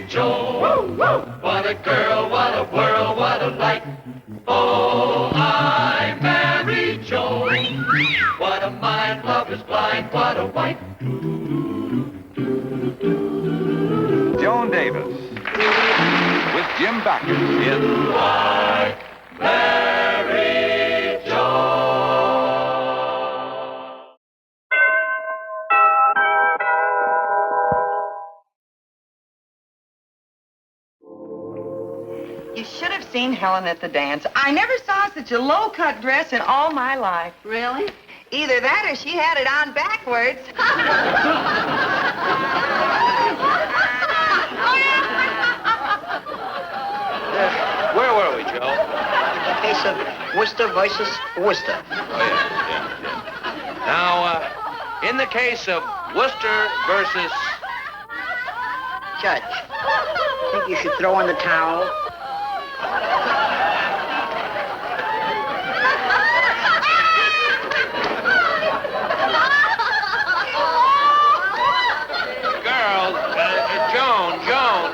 marry Joan. What a girl, what a world, what a light. Oh, I marry Joan. What a mind, love is blind, what a wife. Joan Davis with Jim Backus in I marry Joan. You should have seen Helen at the dance. I never saw such a low-cut dress in all my life. Really? Either that or she had it on backwards. Where were we, Joe? The case of Worcester versus Worcester. Oh, yeah. Now, in the case of Worcester versus... Judge, think you should throw in the towel? Girls, Joan,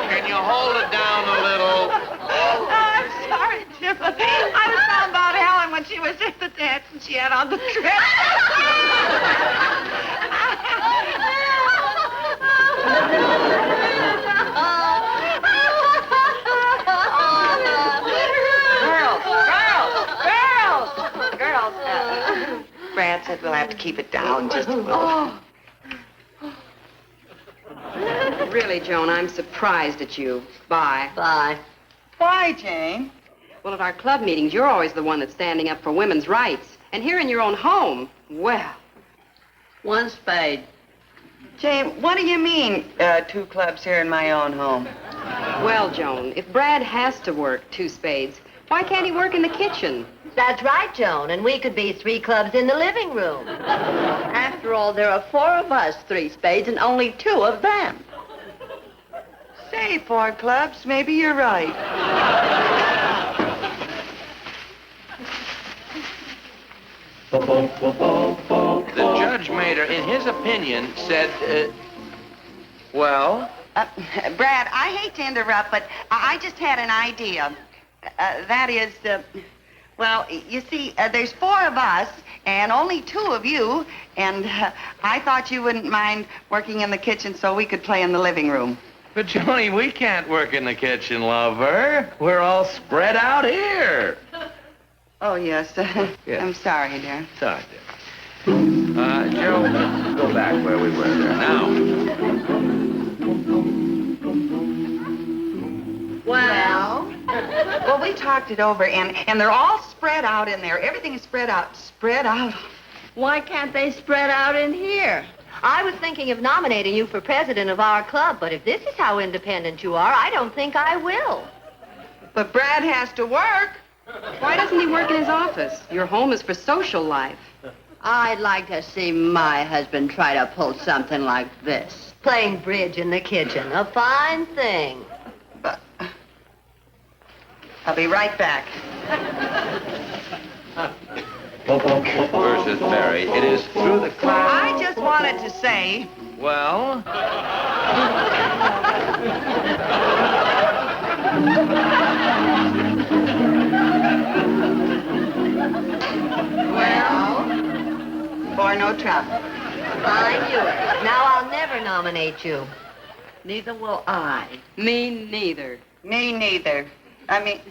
can you hold it down a little? Oh, I'm sorry, Jim. I was talking about Helen when she was at the dance and she had on the dress. Girls. Brad said we'll have to keep it down just a little. Really, Joan, I'm surprised at you. Bye. Bye. Why, Jane? Well, at our club meetings, you're always the one that's standing up for women's rights. And here in your own home, well. One spade. Jane, what do you mean, 2 clubs here in my own home? Well, Joan, if Brad has to work 2 spades, why can't he work in the kitchen? That's right, Joan, and we could be 3 clubs in the living room. After all, there are 4 of us, 3 spades, and only 2 of them. Say, 4 clubs, maybe you're right. The judge made her, in his opinion, said, well... Brad, I hate to interrupt, but I just had an idea. That is, well, you see, there's 4 of us and only 2 of you, and I thought you wouldn't mind working in the kitchen so we could play in the living room. But, Johnny, we can't work in the kitchen, lover. We're all spread out here. Oh, yes. Yes. I'm sorry, dear. Sorry, dear. Joe, let's go back where we were there. Now. Well, we talked it over, and they're all spread out in there. Everything is spread out. Spread out. Why can't they spread out in here? I was thinking of nominating you for president of our club, but if this is how independent you are, I don't think I will. But Brad has to work. Why doesn't he work in his office? Your home is for social life. I'd like to see my husband try to pull something like this. Playing bridge in the kitchen, a fine thing. But I'll be right back. Versus Mary, it is through the cloud. I just wanted to say... Well? For no trouble. I knew it. Now I'll never nominate you. Neither will I. Me neither. Me neither. I mean,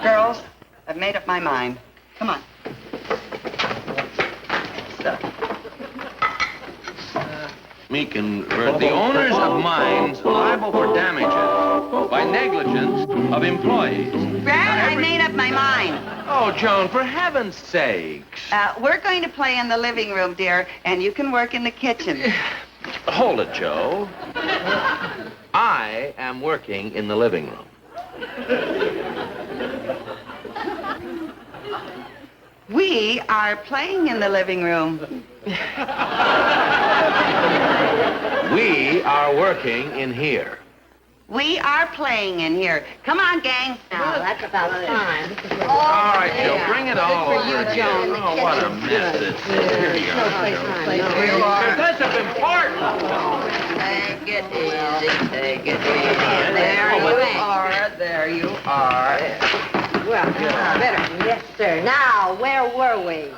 girls, I've made up my mind. Come on. So. Meekin, the owners of mines liable for damages by negligence of employees. Brad, I made up my mind. Oh, Joan, for heaven's sakes. We're going to play in the living room, dear, and you can work in the kitchen. Hold it, Joe. I am working in the living room. We are playing in the living room. We are working in here. We are playing in here. Come on, gang. Now, that's about time. All right, Joe, bring it all for over you, again. Joan. Oh, what a mess this is. Here you are. This is important. Take it easy, take it easy. There you are. Well, better. Yes, sir. Now, where were we?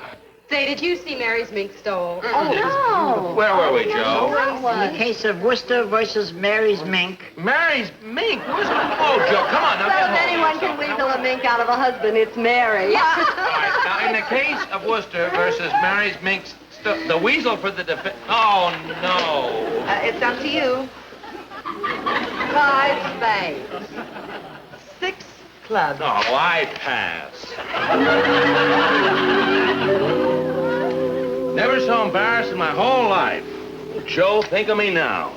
Say, did you see Mary's mink stole? Oh, no. Where were we, Joe? In the case of Worcester versus Mary's mink. Mary's mink. Oh, Joe, come on. Now, Well, get if anyone can weasel a mink out of a husband, it's Mary. All right, now, in the case of Worcester versus Mary's mink, the weasel for the defense. Oh, no. It's up to you. 5 spades. 6 clubs. No, I pass. Never so embarrassed in my whole life. Joe, think of me now.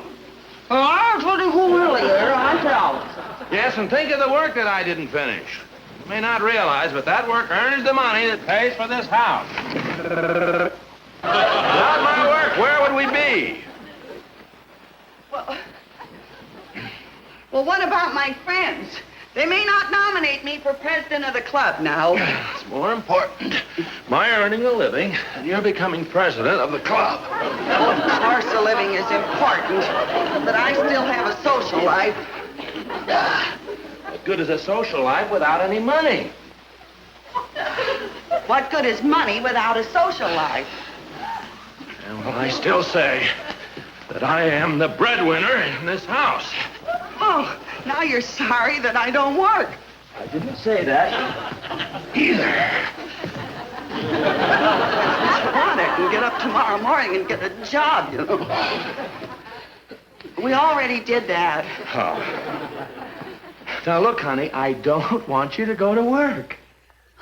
Well, I was looking who really here, I tell. Yes, and think of the work that I didn't finish. You may not realize, but that work earns the money that pays for this house. Without my work, where would we be? Well, what about my friends? They may not nominate me for president of the club now. It's more important. My earning a living and you're becoming president of the club. Well, of course, the living is important, but I still have a social life. What good is a social life without any money? What good is money without a social life? And well, I still say that I am the breadwinner in this house. Oh, now you're sorry that I don't work. I didn't say that either. I can get up tomorrow morning and get a job, you know. We already did that. Oh. Now, look, honey, I don't want you to go to work.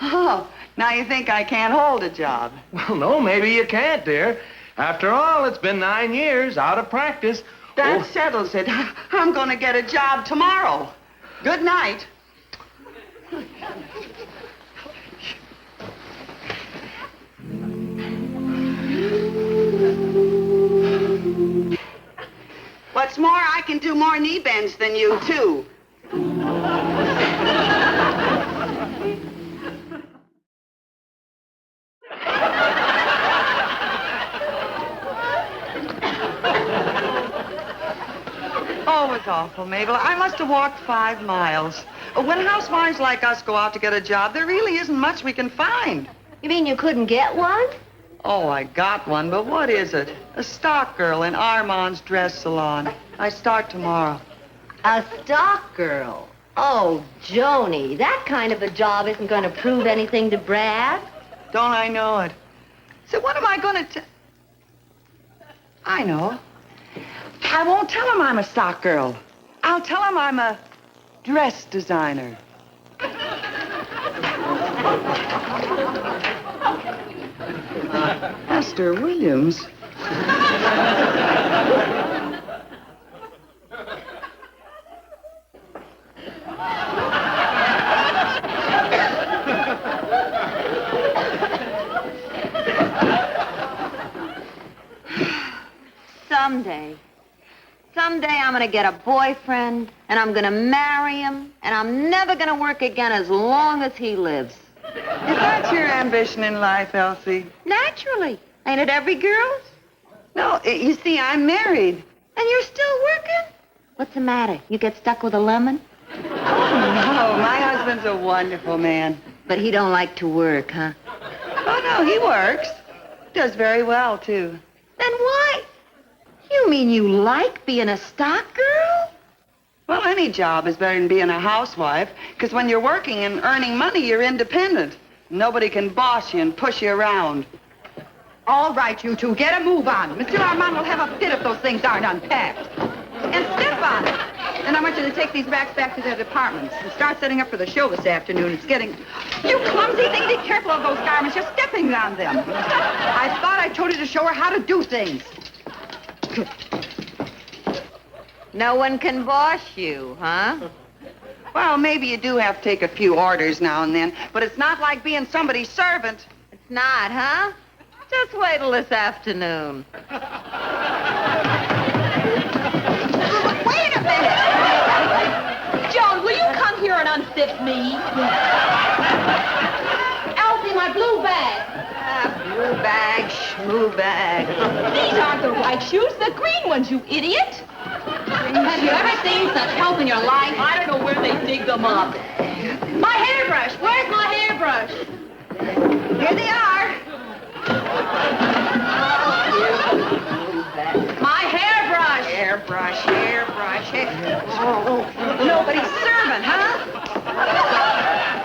Oh, now you think I can't hold a job. Well, no, maybe you can't, dear. After all, it's been 9 years out of practice. That settles it. I'm going to get a job tomorrow. Good night. What's more, I can do more knee bends than you, too. Oh, it's awful, Mabel. I must have walked 5 miles. When housewives like us go out to get a job, there really isn't much we can find. You mean you couldn't get one? Oh, I got one, but what is it? A stock girl in Armand's dress salon. I start tomorrow. A stock girl? Oh, Joni, that kind of a job isn't going to prove anything to Brad. Don't I know it? So what am I going to I know. I won't tell him I'm a stock girl. I'll tell him I'm a dress designer. Esther Williams. Someday I'm going to get a boyfriend, and I'm going to marry him, and I'm never going to work again as long as he lives. Is that your ambition in life, Elsie? Naturally. Ain't it every girl's? No, you see, I'm married. And you're still working? What's the matter? You get stuck with a lemon? Oh, my husband's a wonderful man. But he don't like to work, huh? Oh, no, he works. Does very well, too. Then why? You mean you like being a stock girl? Well, any job is better than being a housewife, because when you're working and earning money, you're independent. Nobody can boss you and push you around. All right, you two, get a move on. Monsieur Armand will have a fit if those things aren't unpacked. And step on it. And I want you to take these racks back to their departments and start setting up for the show this afternoon. It's getting... You clumsy thing, be careful of those garments. You're stepping on them. I thought I told you to show her how to do things. No one can boss you, huh? Well, maybe you do have to take a few orders now and then, but it's not like being somebody's servant. It's not, huh? Just wait till this afternoon. Wait a minute! Joan, will you come here and unzip me? Elsie, my blue bag. Blue bag, schmoo bag. These aren't the white shoes, the green ones, you idiot. Have you ever seen such help in your life? I don't know where they dig them up. My hairbrush. Where's my hairbrush? Here they are. My hairbrush. Hairbrush. Oh, nobody's serving, huh?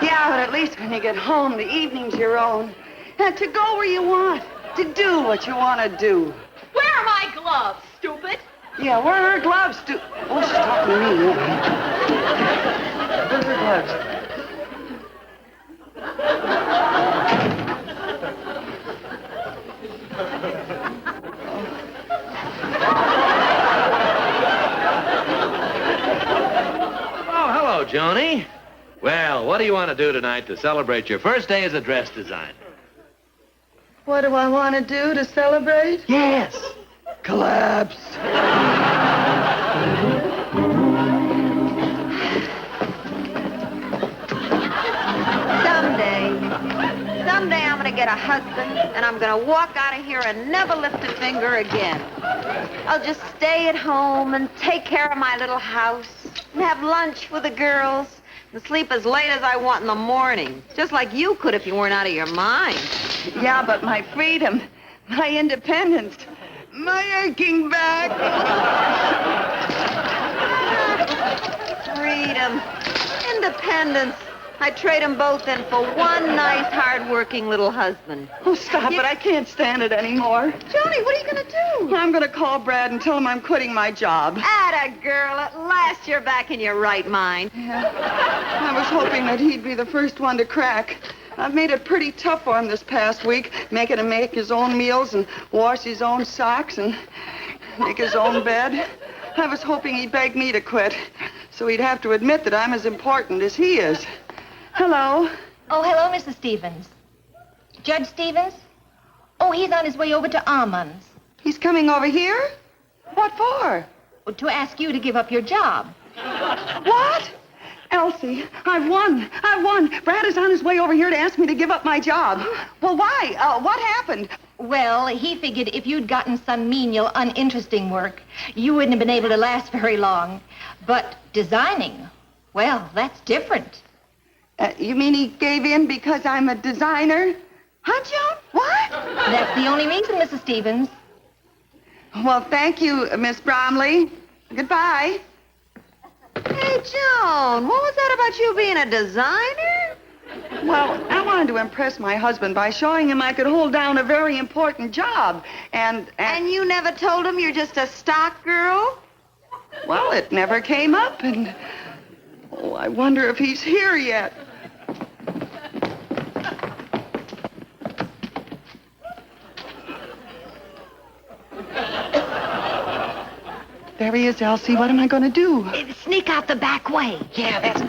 Yeah, but at least when you get home, the evening's your own. And to go where you want, to do what you want to do. Where are my gloves, stupid? Yeah, where are her gloves, Oh, she's talking to me. Where are her gloves? Oh, hello, Joni. Well, what do you want to do tonight to celebrate your first day as a dress designer? What do I want to do to celebrate? Yes. Collapse. Someday I'm going to get a husband, and I'm going to walk out of here and never lift a finger again. I'll just stay at home and take care of my little house and have lunch with the girls and sleep as late as I want in the morning, just like you could if you weren't out of your mind. Yeah, but my freedom, my independence, my aching back. Freedom, independence. I'd trade them both in for one nice, hard-working little husband. Oh, stop it. I can't stand it anymore. Johnny, what are you going to do? I'm going to call Brad and tell him I'm quitting my job. Atta girl, at last you're back in your right mind. Yeah. I was hoping that he'd be the first one to crack. I've made it pretty tough for him this past week, making him make his own meals and wash his own socks and make his own bed. I was hoping he'd beg me to quit, so he'd have to admit that I'm as important as he is. Hello. Oh, hello, Mrs. Stevens. Judge Stevens? Oh, he's on his way over to Armand's. He's coming over here? What for? To ask you to give up your job. What? Elsie, I won. Brad is on his way over here to ask me to give up my job. Well, why? What happened? Well, he figured if you'd gotten some menial, uninteresting work, you wouldn't have been able to last very long. But designing, well, that's different. You mean he gave in because I'm a designer? Huh, Joan? What? That's the only reason, Mrs. Stevens. Well, thank you, Miss Bromley. Goodbye. Hey, Joan, what was that about you being a designer? Well, I wanted to impress my husband by showing him I could hold down a very important job. And you never told him you're just a stock girl? Well, it never came up, and... Oh, I wonder if he's here yet. There he is, Elsie. What am I going to do? Sneak out the back way. Yeah, that's...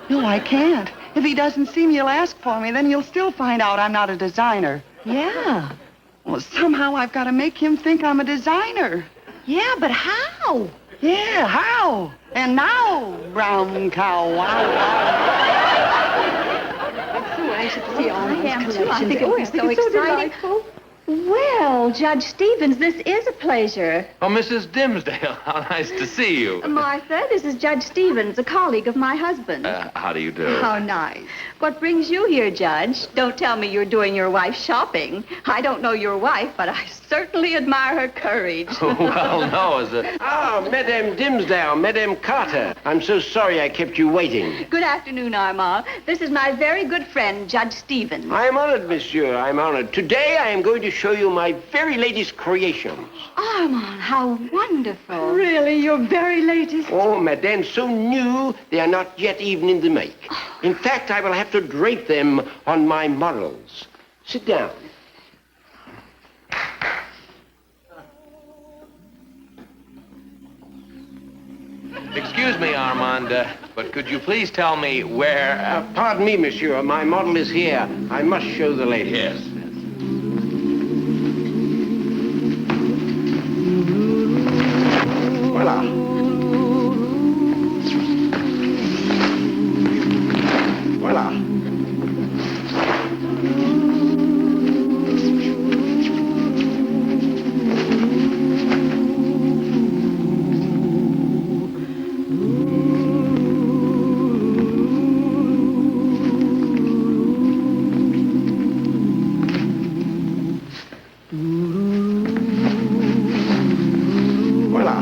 No, I can't. If he doesn't see me, he'll ask for me. Then he'll still find out I'm not a designer. Yeah. Well, somehow I've got to make him think I'm a designer. Yeah, but how? Yeah, how? And now, brown cow, wow, wow. I'm so anxious to see all I am, too. I think it it'll was be so so exciting. Well, Judge Stevens, this is a pleasure. Oh, Mrs. Dimsdale, how nice to see you. Martha, this is Judge Stevens, a colleague of my husband. How do you do? How nice. What brings you here, Judge? Don't tell me you're doing your wife's shopping. I don't know your wife, but I certainly admire her courage. Well, no, is it? Ah, Madame Dimsdale, Madame Carter. I'm so sorry I kept you waiting. Good afternoon, Armand. This is my very good friend, Judge Stevens. I am honored, monsieur. I'm honored. Today I am going to show you my very latest creations. Armand, how wonderful. Really, your very latest? Oh, Madame, so new, they are not yet even in the make. In fact, I will have to drape them on my models. Sit down. Excuse me, Armand, but could you please tell me where... Pardon me, monsieur. My model is here. I must show the lady. Yes. Voila. Voila. Voila.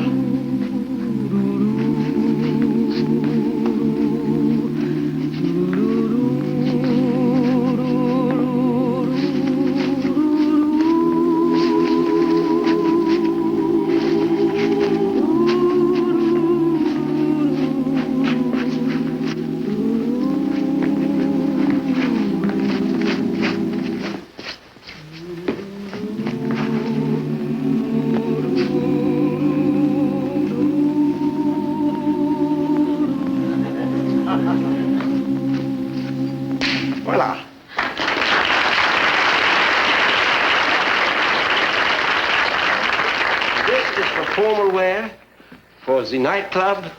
Voila. This is for formal wear, for the nightclub.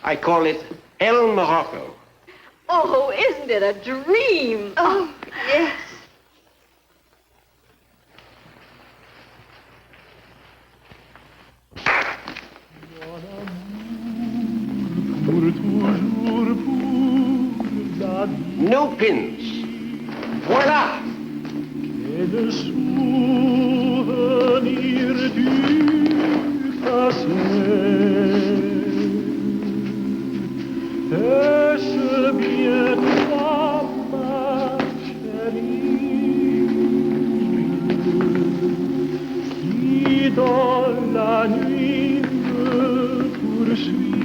I call it El Morocco. Oh, isn't it a dream? Oh, yes. No pins. Voila. Et le souvenir du passé. Est-ce bien toi, ma chérie, qui dans la nuit me poursuit?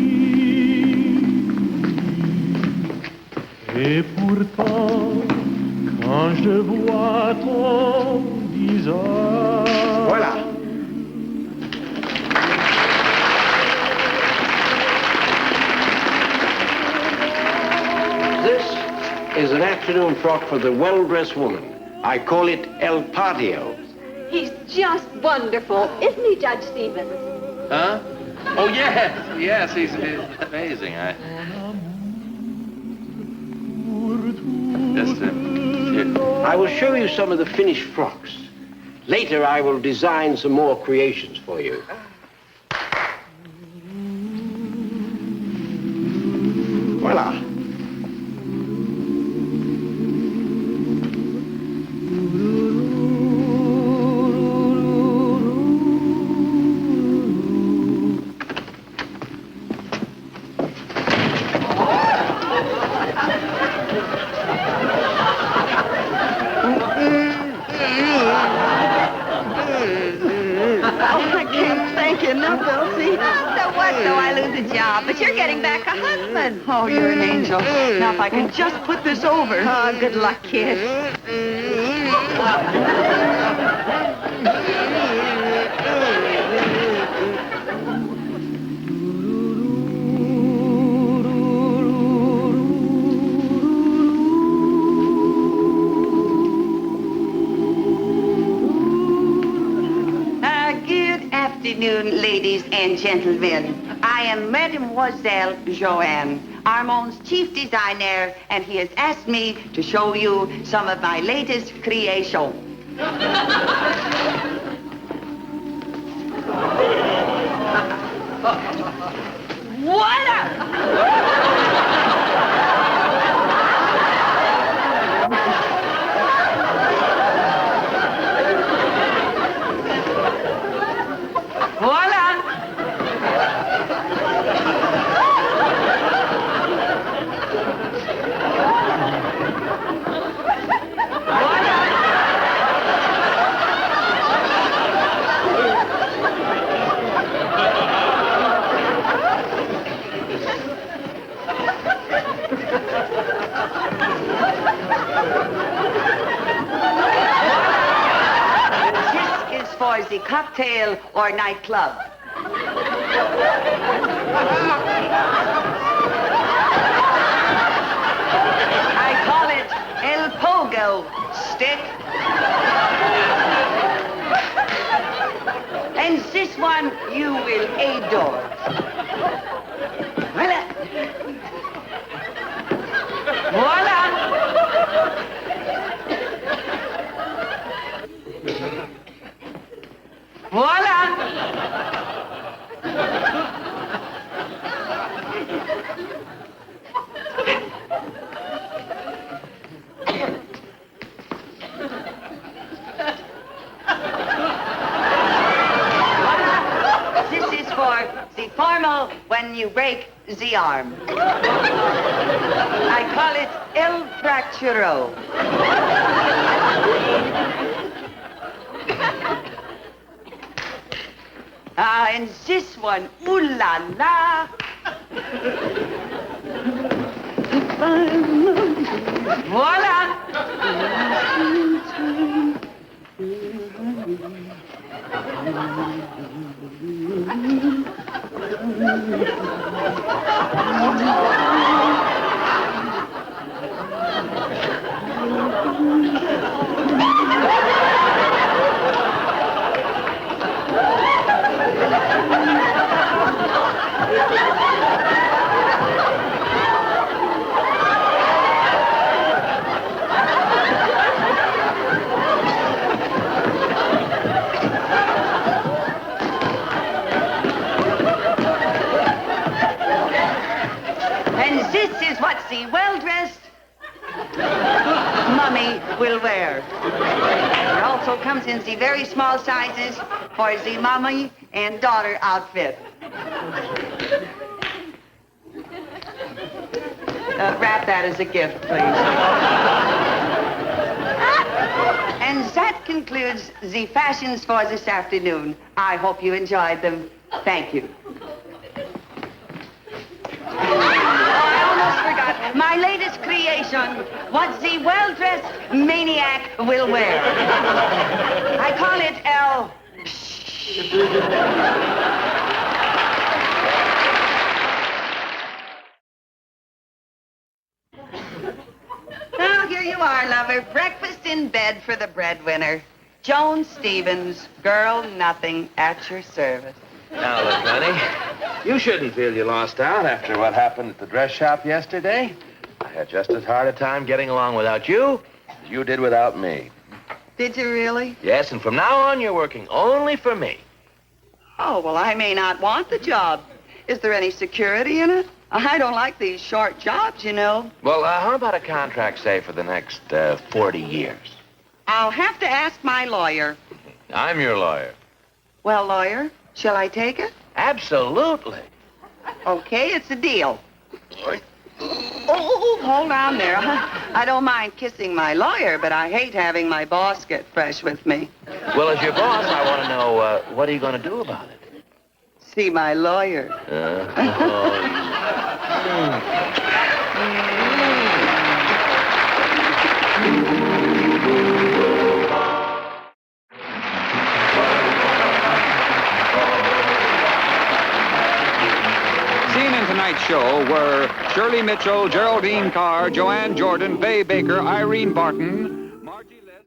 Et pourtant, quand je vois ton visage... Voilà. This is an afternoon frock for the well-dressed woman. I call it El Patio. He's just wonderful, isn't he, Judge Stevens? Huh? Oh, yes. Yes, he's amazing. Just, I will show you some of the finished frocks. Later, I will design some more creations for you. Voila. But you're getting back a husband. Oh, you're an angel. Now, if I can just put this over. Oh, good luck, kid. Good afternoon, ladies and gentlemen. I am Mademoiselle Joanne, Armand's chief designer, and he has asked me to show you some of my latest creations. Voila! For the cocktail or nightclub. I call it El Pogo stick. And this one you will adore. Voila. Voila. Voila! fall when you break the arm. I call it el fracturo. And this one, ooh la la. Voila! And this is what the well-dressed mummy will wear. It also comes in the very small sizes for the mummy and daughter outfit. Wrap that as a gift, please. And that concludes the fashions for this afternoon. I hope you enjoyed them. Thank you. Forgot my latest creation, what the well-dressed maniac will wear. I call it El... Now, here you are, lover. Breakfast in bed for the breadwinner. Joan Stevens, girl nothing, at your service. Now, look, honey, you shouldn't feel you lost out after what happened at the dress shop yesterday. I had just as hard a time getting along without you as you did without me. Did you really? Yes, and from now on, you're working only for me. Oh, well, I may not want the job. Is there any security in it? I don't like these short jobs, you know. Well, how about a contract, say, for the next 40 years? I'll have to ask my lawyer. I'm your lawyer. Well, lawyer, shall I take it? Absolutely. Okay, it's a deal. Oh, hold on there. I don't mind kissing my lawyer, but I hate having my boss get fresh with me. Well, as your boss, I want to know, what are you going to do about it? See my lawyer. Seen in tonight's show were Shirley Mitchell, Geraldine Carr, Joanne Jordan, Bay Baker, Irene Barton, Margie Litt.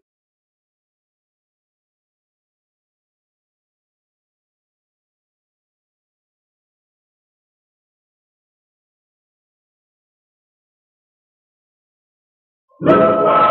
Blue